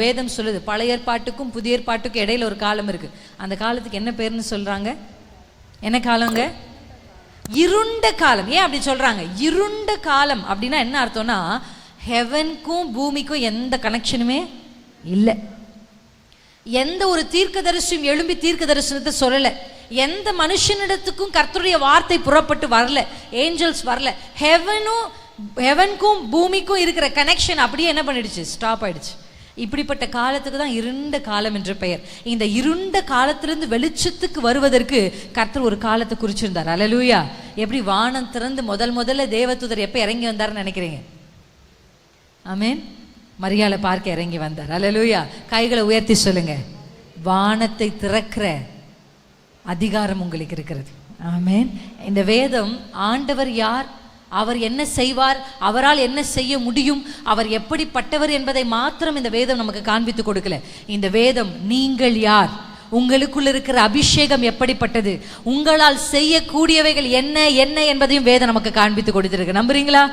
வேதம் சொல்லுது, பழைய ஏற்பாட்டுக்கும் புதிய ஏற்பாட்டுக்கும் இடையில ஒரு காலம் இருக்கு. அந்த காலத்துக்கு என்ன பேர்னு சொல்றாங்க? என்ன காலங்க? இருண்ட காலம். ஏன் அப்படி சொல்றாங்க? இருண்ட காலம் அப்படின்னா என்ன அர்த்தம்னா, ஹெவனுக்கும் பூமிக்கும் எந்த கனெக்ஷனுமே இல்லை. எந்த ஒரு தீர்க்கதரிசியும் எழும்பி தீர்க்க தரிசனத்தை சொல்லல. எந்த மனுஷனிடத்துக்கும் கர்த்தருடைய வார்த்தை புறப்பட்டு வரல. ஏஞ்சல்ஸ் வரல. ஹெவனுக்கும் பூமிக்கும் இருக்கிற கனெக்ஷன் அப்படியே என்ன பண்ணிடுச்சு? ஸ்டாப் ஆயிடுச்சு. இப்படிப்பட்ட காலத்துக்கு தான் இருண்ட காலம் என்று பெயர். இந்த இருண்ட காலத்திலிருந்து வெளிச்சத்துக்கு வருவதற்கு கர்த்தர் ஒரு காலத்தை குறிச்சிருந்தார். அல்லேலூயா. எப்படி வானம் திறந்து முதல்ல தேவதூதர் எப்ப இறங்கி வந்தார்னு நினைக்கிறீங்க? ஆமென். மரியாதை பார்க்க இறங்கி வந்தார். அல்லேலூயா. கைகளை உயர்த்தி சொல்லுங்க, வானத்தை திறக்கிற அதிகாரம் உங்களுக்கு இருக்கிறது. ஆமென். இந்த வேதம் ஆண்டவர் யார், அவர் என்ன செய்வார், அவரால் என்ன செய்ய முடியும், அவர் எப்படிப்பட்டவர் என்பதை மாத்திரம் இந்த வேதம் நமக்கு காண்பித்து கொடுக்கல. இந்த வேதம் நீங்கள் யார், உங்களுக்குள்ள இருக்கிற அபிஷேகம் எப்படிப்பட்டது, உங்களால் செய்யக்கூடியவைகள் என்ன என்ன என்பதையும் வேதம் நமக்கு காண்பித்து கொடுத்திருக்கு. நம்புறீங்களா?